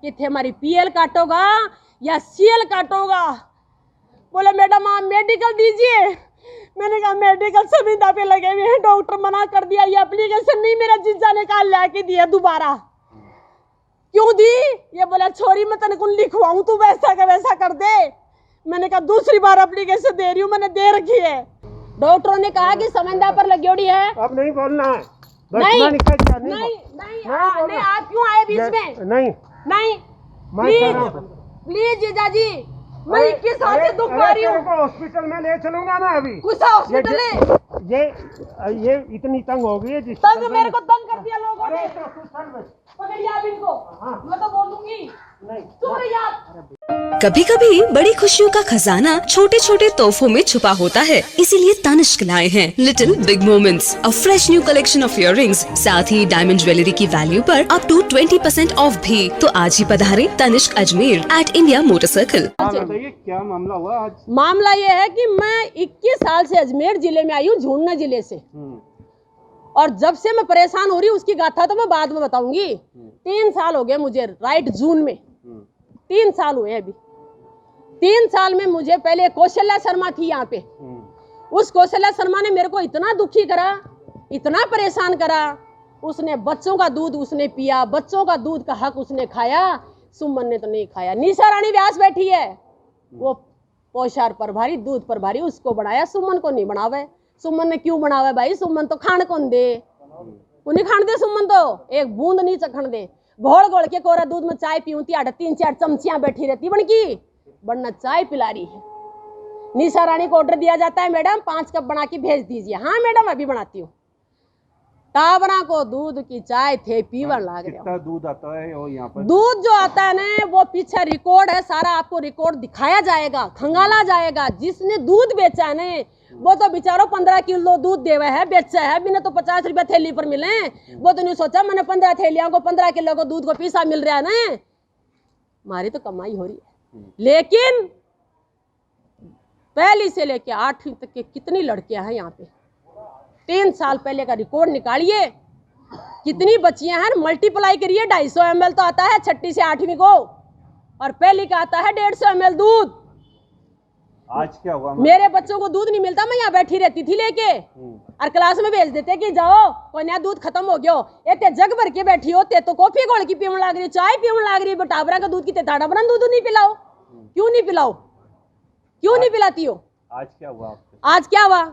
कि थे हमारी पीएल काटोगा या सीएल काटोगा। बोले मैडम आप मेडिकल दीजिए। मैंने कहा मेडिकल संविदा पे लगे हुए हैं, डॉक्टर मना कर दिया, ये एप्लीकेशन नहीं मेरा जीजा ने कहा लाके दिया दोबारा। क्यों दी? ये बोला छोरी मैं तने कुन लिखवाऊं, तू वैसा का वैसा कर दे। मैंने कहा दूसरी बार एप्लीकेशन दे रही हूँ, मैंने दे रखी है। डॉक्टरों ने कहा कि संविदा पर लगोड़ी है। अब नहीं बोलना है। नहीं आप क्यों आए बीच में? नहीं प्लीज जीजा जी, मैं 21 साल से दुख पा रही हूँ। हॉस्पिटल में ले चलूंगा मैं अभी। कौन सा हॉस्पिटल है? ये इतनी तंग हो गई है जिस तंग मेरे को तंग कर दिया लोगों ने। पकड़िए आप इनको। मैं तो बोलूंगी नहीं। कभी कभी बड़ी खुशियों का खजाना छोटे छोटे तोहफों में छुपा होता है, इसीलिए तनिष्क लाए हैं little big moments, a fresh new collection of earrings, साथ ही डायमंड ज्वेलरी की वैल्यू पर अप टू 20% ऑफ भी। तो आज ही पधारे Tanishq Ajmer at India Motor Circle. बताइए क्या मामला हुआ आज? मामला ये है कि मैं 21 साल से अजमेर जिले में आई हूँ, झुंझुनू जिले से। और जब से मैं परेशान हो रही हूँ उसकी गाथा तो मैं बाद में बताऊंगी। 3 साल हो गए मुझे, राइट जून में 3 साल हुए अभी। 3 साल में मुझे पहले कौशल्या शर्मा थी यहाँ पे। उस कौशल्या शर्मा ने मेरे को इतना दुखी करा, इतना परेशान करा। उसने बच्चों का दूध उसने पिया, बच्चों का दूध का हक उसने खाया, सुमन ने तो नहीं खाया। निशा रानी व्यास बैठी है, वो पोषार प्रभारी, दूध प्रभारी, उसको बनाया, सुमन को नहीं बनावे। सुमन ने क्यों बनावे भाई? सुमन तो खान कौन दे? उन्हीं खान दे सुमन तो एक बूंद नहीं चखण दे। घोल घोल के कोरा दूध में चाय पीऊती, 3-4 चमचियां बैठी रहती बनकी बनना चाय पिला रही है। निशा रानी को ऑर्डर दिया जाता है मैडम 5 कप बना के भेज दीजिए। हाँ मैडम अभी बनाती हूँ। टावरा को दूध की चाय थे पीवन लाग रहा। कितना दूध आता है और यहाँ पर? दूध जो आता है ना वो पीछे रिकॉर्ड है, सारा आपको रिकॉर्ड दिखाया जाएगा, खंगाला जाएगा। जिसने दूध बेचा है ना वो तो बेचारो 15 किलो दूध देवे है, बेचा है। बिना तो 50 रुपया थैली पर मिले, वो तो नहीं सोचा मैंने 15 थैलियों को 15 किलो को दूध को पीसा मिल रहा है ना, हमारी तो कमाई हो रही है। लेकिन पहली से लेके 8वीं तक के कितनी लड़कियां हैं यहाँ पे? 3 साल पहले का रिकॉर्ड निकालिए, कितनी बच्चियां हैं, मल्टीप्लाई करिए। 250 ml तो आता है 6ठी से 8वीं को, और पहली का आता है 150 ml दूध। आज क्या हुआ? मेरे बच्चों को दूध नहीं मिलता, मैं यहाँ बैठी रहती थी लेके, और क्लास में भेज देते कि जाओ कोई नया दूध खत्म हो गया। ये जग भर के बैठी हो, ते तो कॉफी घोल की पीवन लाग रही, चाय पीवन लाग रही, टाबरा का दूध की ताड़ा बना दूध नहीं पिलाओ। क्यों नहीं पिलाओ? क्यों नहीं पिलाती हो? आज क्या हुआ? आज क्या हुआ?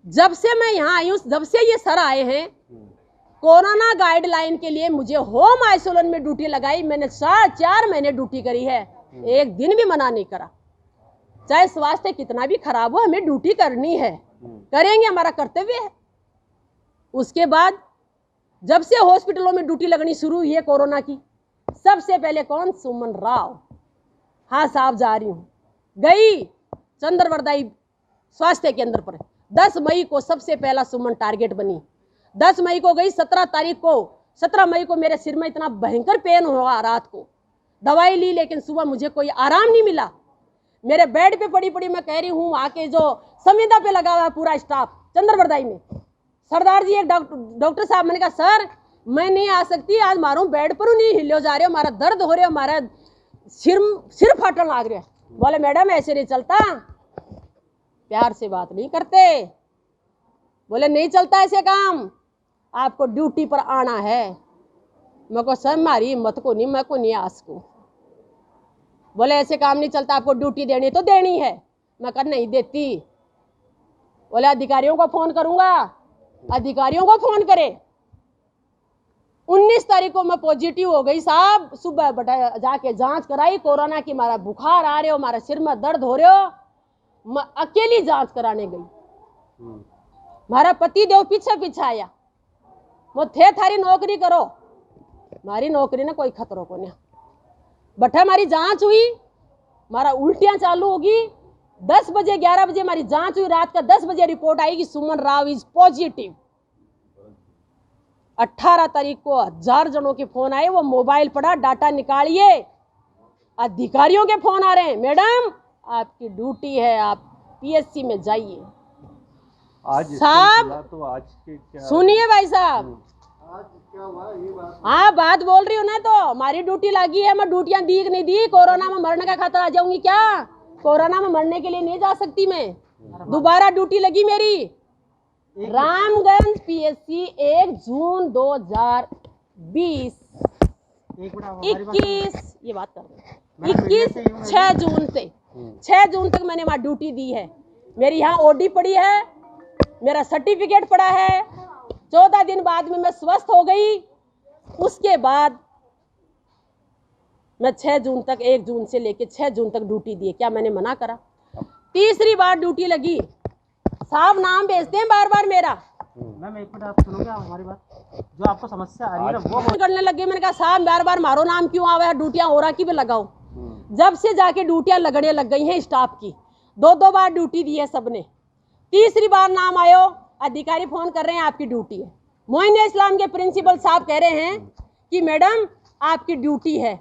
जब से मैं यहाँ आई हूँ, जब से ये सर आए हैं, कोरोना गाइडलाइन के लिए मुझे होम आइसोलेशन में ड्यूटी लगाई। मैंने 4 महीने ड्यूटी करी है, एक दिन भी मना नहीं करा। चाहे स्वास्थ्य कितना भी खराब हो, हमें ड्यूटी करनी है, करेंगे, हमारा कर्तव्य है। उसके बाद जब से हॉस्पिटलों में ड्यूटी लगनी शुरू हुई है कोरोना की, सबसे पहले कौन? सुमन राव। हाँ साहब जा रही हूँ, गई चंद्रवरदाई स्वास्थ्य केंद्र पर। 10 मई को सबसे पहला सुमन टारगेट बनी। 10 मई को गई। 17 मई को मेरे सिर में इतना भयंकर पेन हुआ, रात को दवाई ली, लेकिन सुबह मुझे कोई आराम नहीं मिला। मेरे बेड पे पड़ी पड़ी मैं कह रही हूँ, आके जो संविदा पे लगा हुआ है पूरा स्टाफ चंद्रवरदाई में, सरदार जी एक डॉक्टर साहब, मैंने कहा सर मैं नहीं आ सकती आज, मारूं बेड पर नहीं हिलो जा रहे हो, हमारा दर्द हो रहा है, हमारा सिर फाटन लाग रहा है। बोले मैडम ऐसे नहीं चलता, प्यार से बात नहीं करते। बोले नहीं चलता ऐसे काम, आपको ड्यूटी पर आना है। मैं को सर हमारी हिम्मत को नहीं, मैं को नहीं आ सकूं। बोले ऐसे काम नहीं चलता, आपको ड्यूटी देनी तो देनी है। मैं कर नहीं देती। बोले अधिकारियों को फोन करूंगा। अधिकारियों को फोन करे। 19 तारीख को मैं पॉजिटिव हो गई साहब। सुबह बटा जाके जांच कराई, कोरोना की, हमारा बुखार आ रहे हो, हमारा सिर में दर्द हो रहे हो। मैं अकेली जांच कराने गई। हमारा पति देव पीछे पीछे आया, वो थे थारी नौकरी करो, हमारी नौकरी ने कोई खतरों को नहीं। बट हमारी जांच हुई, हमारा उल्टियां चालू होगी। 10 बजे 11 बजे हमारी जांच हुई, रात का 10 बजे रिपोर्ट आएगी सुमन राव इज पॉजिटिव। 18 तारीख को 1000 जनों के फोन आए, वो मोबाइल पड़ा, डाटा निकालिए। अधिकारियों के फोन आ रहे हैं, मैडम आपकी ड्यूटी है, आप पीएससी में जाइए। आज साहब तो आज के क्या? सुनिए भाई साहब, हाँ बात बोल रही हूँ ना, तो हमारी ड्यूटी लगी है, मैं ड्यूटियां दी कि नहीं दी? कोरोना में मरने का खतरा आ जाऊंगी क्या? कोरोना में मरने के लिए नहीं जा सकती मैं, दोबारा ड्यूटी लगी मेरी। रामगंज पीएससी 1 जून 2020 21 ये बात कर रहे हैं 21 6 जून से 6 जून तक मैंने वहाँ ड्यूटी दी है। मेरी यहाँ ओडी पड़ी है, मेरा सर्टिफिकेट पड़ा है। 14 दिन बाद में मैं स्वस्थ हो गई। उसके बाद मैं 6 जून तक 1 जून से लेके 6 जून तक ड्यूटी दी है। क्या मैंने मना करा? तीसरी बार ड्यूटी लगी, साहब नाम भेजते हैं बार बार मेरा। मैम एक मिनट आप सुनोगे आप हमारी बात? जो आपको समस्या आ रही है ना वो फोन करने लगे। मैंने कहा साहब बार बार मारो नाम क्यों आवे है, ड्यूटियां हो रहा की भी लगाओ। जब से जाके ड्यूटियां लगने लग गई हैं स्टाफ की, 2-2 बार ड्यूटी दी है सबने। तीसरी बार नाम आयो, अधिकारी फोन कर रहे हैं आपकी ड्यूटी है। मोइन इस्लाम के प्रिंसिपल साहब कह रहे हैं कि मैडम आपकी ड्यूटी है।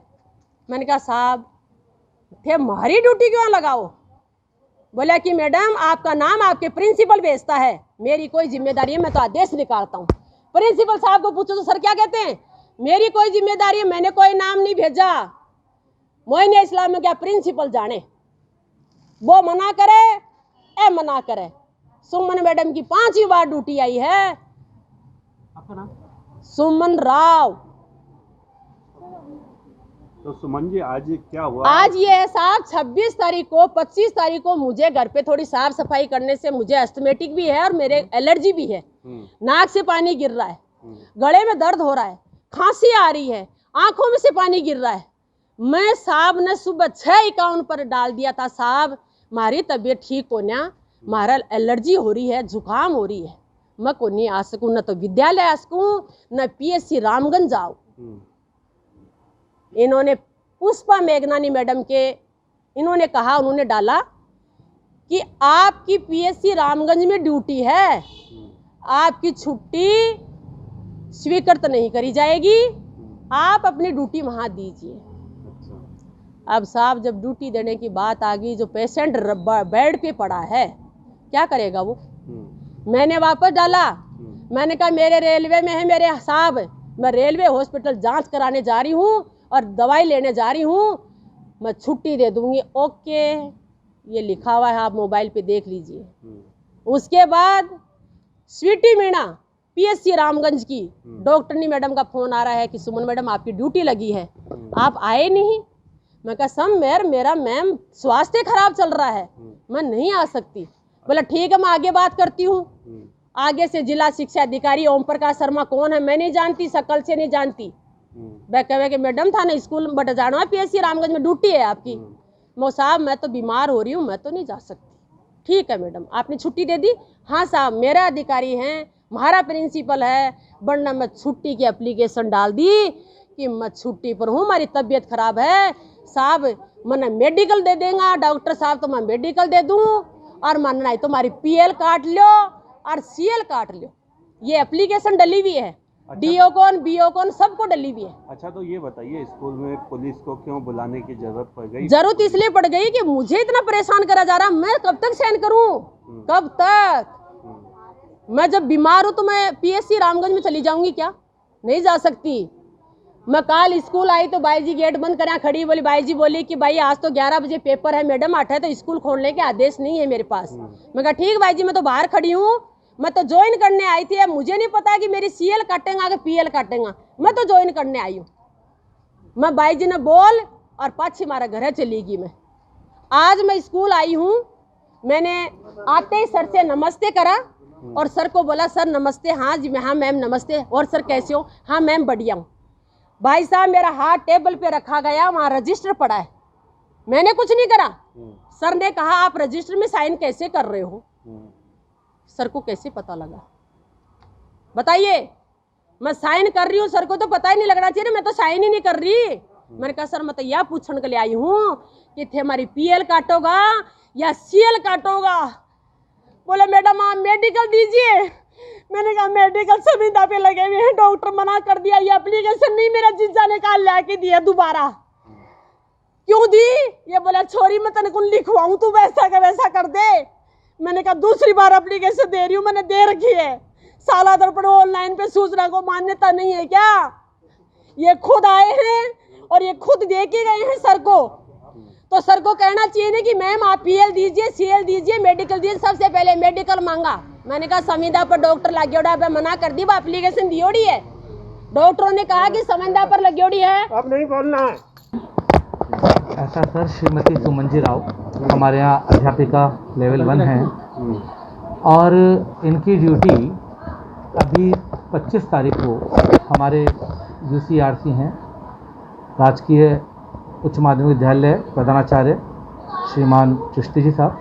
मैंने कहा साहब थे हमारी ड्यूटी क्यों लगाओ? बोला कि मैडम आपका नाम आपके प्रिंसिपल भेजता है, मेरी कोई जिम्मेदारी है, मैं तो आदेश निकालता हूँ। प्रिंसिपल साहब को पूछो तो सर क्या कहते हैं, मेरी कोई जिम्मेदारी है, मैंने कोई नाम नहीं भेजा। मोइन इस्लाम में क्या प्रिंसिपल जाने, वो मना करे ए मना करे। सुमन मैडम की 5वीं बार ड्यूटी आई है। आपका नाम? सुमन राव। तो सुमन जी आज क्या हुआ? आज ये है साहब 26 तारीख को 25 तारीख को मुझे घर पे थोड़ी साफ सफाई करने से मुझे अस्थमेटिक भी है और मेरे एलर्जी भी है। नाक से पानी गिर रहा है, गले में दर्द हो रहा है, खांसी आ रही है, आंखों में से पानी गिर रहा है। मैं साहब ने सुबह 6:51 पर डाल दिया था, साहब हमारी तबीयत ठीक हो ना, हमारा एलर्जी हो रही है, जुकाम हो रही है, मैं को नहीं आ सकूँ, न तो विद्यालय आ सकूँ न पीएससी रामगंज जाऊँ। इन्होंने पुष्पा मेघनानी मैडम के इन्होंने कहा, उन्होंने डाला कि आपकी पीएससी रामगंज में ड्यूटी है, आपकी छुट्टी स्वीकृत नहीं करी जाएगी, आप अपनी ड्यूटी वहां दीजिए। अब साहब जब ड्यूटी देने की बात आ गई, जो पेशेंट बेड पे पड़ा है क्या करेगा वो? मैंने वापस डाला, मैंने कहा मेरे रेलवे में है मेरे साहब, मैं रेलवे हॉस्पिटल जांच कराने जा रही हूँ और दवाई लेने जा रही हूँ, मैं छुट्टी दे दूंगी। ओके, ये लिखा हुआ है, आप मोबाइल पे देख लीजिए। उसके बाद स्वीटी मीणा पीएससी रामगंज की डॉक्टरनी मैडम का फोन आ रहा है कि सुमन मैडम आपकी ड्यूटी लगी है, आप आए नहीं। मैं कहा सम मेरा मैम स्वास्थ्य खराब चल रहा है, मैं नहीं आ सकती। बोला ठीक है मैं आगे बात करती हूँ। आगे से जिला शिक्षा अधिकारी ओम प्रकाश शर्मा कौन है मैं नहीं जानती, शकल से नहीं जानती। मैं कहे कि मैडम था ना स्कूल बट जाना पीएससी रामगंज में ड्यूटी है आपकी। मैं साहब मैं तो बीमार हो रही हूँ, मैं तो नहीं जा सकती। ठीक है मैडम, आपने छुट्टी दे दी? हाँ साहब मेरा अधिकारी हैं, हमारा प्रिंसिपल है, वरना मैं छुट्टी की एप्लीकेशन डाल दी कि मैं छुट्टी पर हूँ, हमारी तबीयत खराब है। साहब मैंने मेडिकल दे देगा डॉक्टर साहब, तो मैं मेडिकल दे दूँ, और मानना है तो हमारी पीएल काट लो और सीएल काट लो। ये एप्लीकेशन डली हुई है, डीओ कौन बीओ कौन सबको डली हुई है। अच्छा तो ये बताइए स्कूल में पुलिस को क्यों बुलाने की जरूरत पड़ गई? जरूरत इसलिए पड़ गई कि मुझे इतना परेशान करा जा रहा, मैं कब तक सहन करूं? कब तक? मैं जब बीमार हूं तो मैं पीएससी रामगंज में चली जाऊंगी क्या? नहीं जा सकती। मैं कल स्कूल आई तो बाई जी गेट बंद करा खड़ी, बोली बाई जी बोली कि भाई आज तो 11 बजे पेपर है मैडम, 8 है तो स्कूल खोलने के आदेश नहीं है मेरे पास। मैं कहा ठीक बाई जी मैं तो बाहर खड़ी हूँ, मैं तो ज्वाइन करने आई थी, अब मुझे नहीं पता कि मेरी सीएल काटेगा कि पीएल काटेगा, मैं तो ज्वाइन करने आई हूँ। मैं बाई जी ने बोल और पाछी हमारा घर चली गई। मैं आज मैं स्कूल आई हूँ, मैंने आते ही सर से नमस्ते करा और सर को बोला सर नमस्ते। हाँ जी हाँ मैम नमस्ते। और सर कैसे हो? हाँ मैम बढ़िया हूँ। भाई साहब मेरा हाथ टेबल पे रखा गया, वहाँ रजिस्टर पड़ा है, मैंने कुछ नहीं करा। सर ने कहा आप रजिस्टर में साइन कैसे कर रहे हो? सर को कैसे पता लगा बताइए? मैं साइन कर रही हूँ, सर को तो पता ही नहीं लगना चाहिए, मैं तो साइन ही नहीं कर रही। मैंने कहा सर मैं तो यह पूछने के लिए आई हूँ कि थे हमारी पीएल काटोगा या सीएल काटोगा? बोले मैडम आप मेडिकल दीजिए। मैंने कहा मेडिकल संविदा पे लगे हुए हैं, डॉक्टर मना कर दिया, ये एप्लीकेशन नहीं मेरा जीजा ने कहा लाके दिया दोबारा। क्यों दी? ये बोला छोरी मैं तने कुछ लिखवाऊं, तू वैसा का वैसा कर दे। मैंने कहा दूसरी बार एप्लीकेशन दे रही हूँ, मैंने दे रखी है। साला दर्पण ऑनलाइन पे सूचना को मान्यता नहीं है क्या? ये खुद आए हैं और ये खुद दे के गए हैं सर को। तो सर को कहना चाहिए ना कि मैम आप पीएल दीजिए, सीएल दीजिए, मेडिकल दीजिए। सबसे पहले मेडिकल मांगा। मैंने कहा संविदा पर डॉक्टर लागेड़ा पे मना कर दी, वो एप्लीकेशन दियोड़ी है। डॉक्टरों ने कहा कि संविदा पर लगेड़ी है, अब नहीं बोलना है। ऐसा सर, श्रीमती सुमन राव हमारे यहाँ अध्यापिका लेवल 1 हैं और इनकी ड्यूटी अभी 25 तारीख को हमारे UCRC हैं, राजकीय उच्च माध्यमिक विद्यालय प्रधानाचार्य श्रीमान चिश्ती जी साहब,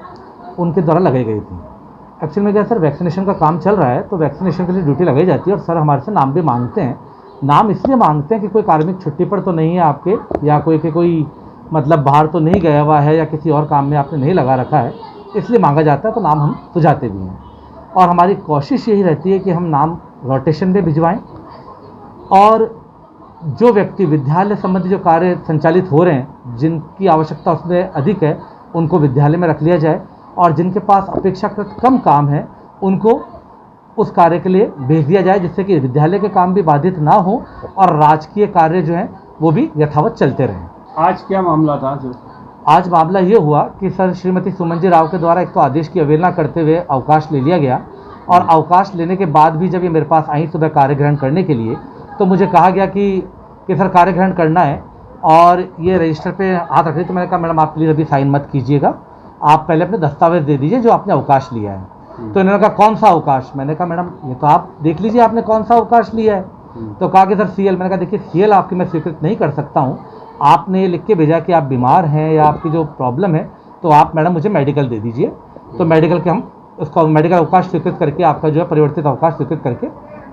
उनके द्वारा लगाई गई थी। एक्चुअल में क्या सर, वैक्सीनेशन का काम चल रहा है तो वैक्सीनेशन के लिए ड्यूटी लगाई जाती है और सर हमारे से नाम भी मांगते हैं। नाम इसलिए मांगते हैं कि कोई कार्मिक छुट्टी पर तो नहीं है आपके, या कोई मतलब बाहर तो नहीं गया हुआ है, या किसी और काम में आपने नहीं लगा रखा है, इसलिए मांगा जाता है। तो नाम हम सुझाते भी हैं और हमारी कोशिश यही रहती है कि हम नाम रोटेशन में भिजवाएं और जो व्यक्ति विद्यालय संबंधी जो कार्य संचालित हो रहे हैं, जिनकी आवश्यकता उसमें अधिक है, उनको विद्यालय में रख लिया जाए और जिनके पास अपेक्षाकृत कम काम है उनको उस कार्य के लिए भेज दिया जाए, जिससे कि विद्यालय के काम भी बाधित ना हो और राजकीय कार्य जो हैं वो भी यथावत चलते रहें। आज क्या मामला था? जो आज मामला ये हुआ कि सर श्रीमती सुमन राव के द्वारा एक तो आदेश की अवहेलना करते हुए अवकाश ले लिया गया और अवकाश लेने के बाद भी जब ये मेरे पास आई सुबह कार्य ग्रहण करने के लिए, तो मुझे कहा गया कि सर कार्य ग्रहण करना है और ये रजिस्टर पे हाथ रख रही। तो मैंने कहा मैडम आप प्लीज़ अभी साइन मत कीजिएगा, आप पहले अपने दस्तावेज दे दीजिए जो आपने अवकाश लिया है। तो इन्होंने कहा कौन सा अवकाश? मैंने कहा मैडम ये तो आप देख लीजिए आपने कौन सा अवकाश लिया है। तो कहा कि सर सीएल। मैंने कहा देखिए सीएल आपकी मैं स्वीकृत नहीं कर सकता हूँ, आपने ये लिख के भेजा कि आप बीमार हैं या आपकी जो प्रॉब्लम है, तो आप मैडम मुझे मेडिकल दे दीजिए। तो मेडिकल के हम उसको मेडिकल अवकाश स्वीकृत करके आपका जो है परिवर्तित अवकाश स्वीकृत करके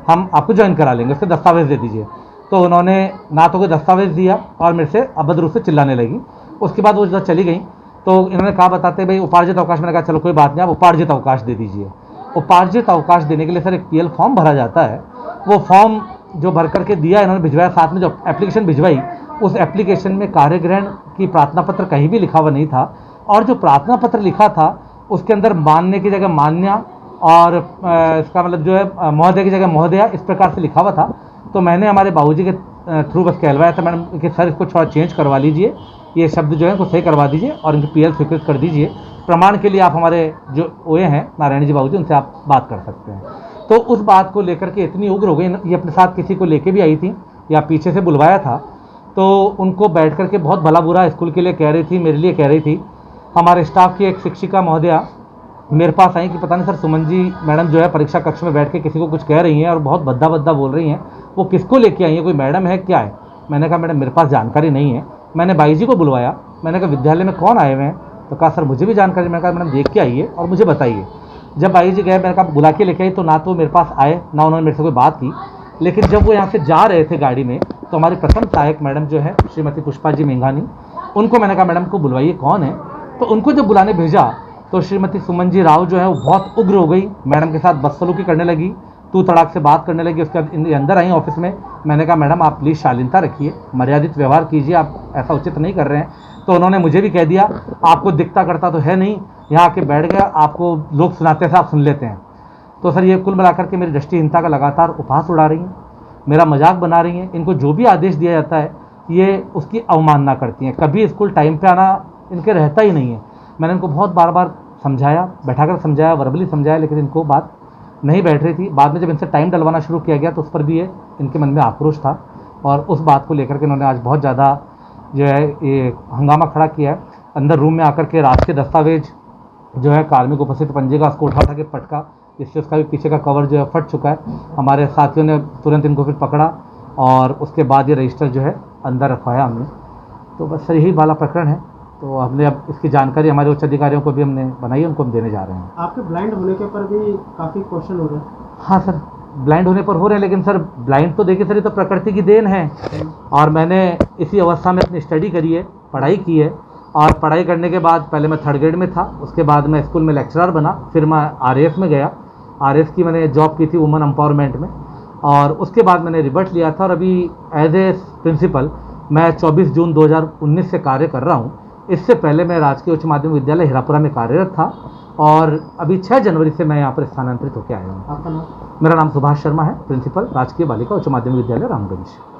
हम आपको ज्वाइन करा लेंगे, उसके दस्तावेज दे दीजिए। तो उन्होंने ना तो कोई दस्तावेज दिया और मेरे से अभद्र रूप से चिल्लाने लगी। उसके बाद वो जब चली गई तो इन्होंने कहा बताते भाई उपार्जित अवकाश। मैंने कहा चलो कोई बात नहीं, आप उपार्जित अवकाश दे दीजिए। उपार्जित अवकाश देने के लिए सर एक PL फॉर्म भरा जाता है, वो फॉर्म जो भर करके दिया इन्होंने भिजवाया, साथ में जो एप्लीकेशन भिजवाई उस एप्लीकेशन में कार्यग्रहण की प्रार्थना पत्र कहीं भी लिखा हुआ नहीं था और जो प्रार्थना पत्र लिखा था उसके अंदर मान्य की जगह मान्या और इसका मतलब जो है महोदय की जगह महोदया, इस प्रकार से लिखा हुआ था। तो मैंने हमारे बाबूजी के थ्रू बस कहलवाया था मैडम कि सर इसको थोड़ा चेंज करवा लीजिए, ये शब्द जो है उसको सही करवा दीजिए और इनकी PL स्वीकृत कर दीजिए। प्रमाण के लिए आप हमारे जो OA हैं नारायण जी बाबूजी, उनसे आप बात कर सकते हैं। तो उस बात को लेकर के इतनी उग्र हो गई, ये अपने साथ किसी को लेके भी आई थी या पीछे से बुलवाया था, तो उनको बैठ करके बहुत भला बुरा स्कूल के लिए कह रही थी, मेरे लिए कह रही थी। हमारे स्टाफ की एक शिक्षिका महोदया मेरे पास आई कि पता नहीं सर सुमन जी मैडम जो है परीक्षा कक्ष में बैठ के किसी को कुछ कह रही हैं और बहुत भद्दा भद्दा बोल रही हैं, वो किसको लेके आई है, कोई मैडम है क्या है? मैंने कहा मैडम मेरे पास जानकारी नहीं है। मैंने बाई जी को बुलवाया, मैंने कहा विद्यालय में कौन आए हुए हैं? तो कहा सर मुझे भी जानकारी। मैंने कहा मैडम देख के आइए और मुझे बताइए। जब बाई जी गए, मैंने कहा बुला के लेके आई, तो ना तो मेरे पास आए ना उन्होंने मेरे से कोई बात की। लेकिन जब वो यहाँ से जा रहे थे गाड़ी में, तो हमारी प्रथम सहायक मैडम जो है श्रीमती पुष्पा जी मेंघानी, उनको मैंने कहा मैडम को बुलवाइए कौन है। तो उनको जब बुलाने भेजा तो श्रीमती सुमन राव जो है वो बहुत उग्र हो गई, मैडम के साथ बदसलूकी करने लगी, तू तड़ाक से बात करने लगी। उसके बाद अंदर आई ऑफिस में। मैंने कहा मैडम आप प्लीज़ शालीनता रखिए, मर्यादित व्यवहार कीजिए, आप ऐसा उचित नहीं कर रहे हैं। तो उन्होंने मुझे भी कह दिया आपको दिखता करता तो है नहीं, यहाँ आके बैठ गया, आपको लोग सुनाते हैं आप सुन लेते हैं। तो सर ये कुल मिलाकर के मेरी दृष्टिहीनता का लगातार उपहास उड़ा रही हैं, मेरा मजाक बना रही हैं। इनको जो भी आदेश दिया जाता है ये उसकी अवमानना करती हैं, कभी स्कूल टाइम पे आना इनके रहता ही नहीं है। मैंने इनको बहुत बार बार समझाया, बैठाकर समझाया, वर्बली समझाया, लेकिन इनको बात नहीं बैठ रही थी। बाद में जब इनसे टाइम डलवाना शुरू किया गया तो उस पर भी ये इनके मन में आक्रोश था और उस बात को लेकर के इन्होंने आज बहुत ज़्यादा जो है ये हंगामा खड़ा किया है। अंदर रूम में आकर के रात के दस्तावेज जो है कार्मिक उपस्थित पंजे का उसको उठा के पटका, जिससे उसका भी पीछे का कवर जो है फट चुका है। हमारे साथियों ने तुरंत इनको फिर पकड़ा और उसके बाद ये रजिस्टर जो है अंदर रखवाया हमने। तो बस सर यही वाला प्रकरण है। तो हमने अब इसकी जानकारी हमारे उच्च अधिकारियों को भी हमने बनाई, उनको हम देने जा रहे हैं। आपके ब्लाइंड होने के पर भी काफ़ी क्वेश्चन हो रहे हैं। हाँ सर ब्लाइंड होने पर हो रहे हैं, लेकिन सर ब्लाइंड तो देखिए सर ये तो प्रकृति की देन है और मैंने इसी अवस्था में अपनी स्टडी करी है, पढ़ाई की है और पढ़ाई करने के बाद पहले मैं 3rd ग्रेड में था, उसके बाद मैं स्कूल में लेक्चरर बना, फिर मैं RAF में गया। RAF की मैंने जॉब की थी वुमेन एम्पावरमेंट में और उसके बाद मैंने रिवर्ट लिया था और अभी एज ए प्रिंसिपल मैं 24 जून 2019 से कार्य कर रहा हूँ। इससे पहले मैं राजकीय उच्च माध्यमिक विद्यालय हीरापुरा में कार्यरत था और अभी 6 जनवरी से मैं यहाँ पर स्थानांतरित होकर आया हूँ। आपका नाम? मेरा नाम सुभाष शर्मा है, प्रिंसिपल राजकीय बालिका उच्च माध्यमिक विद्यालय रामगंज।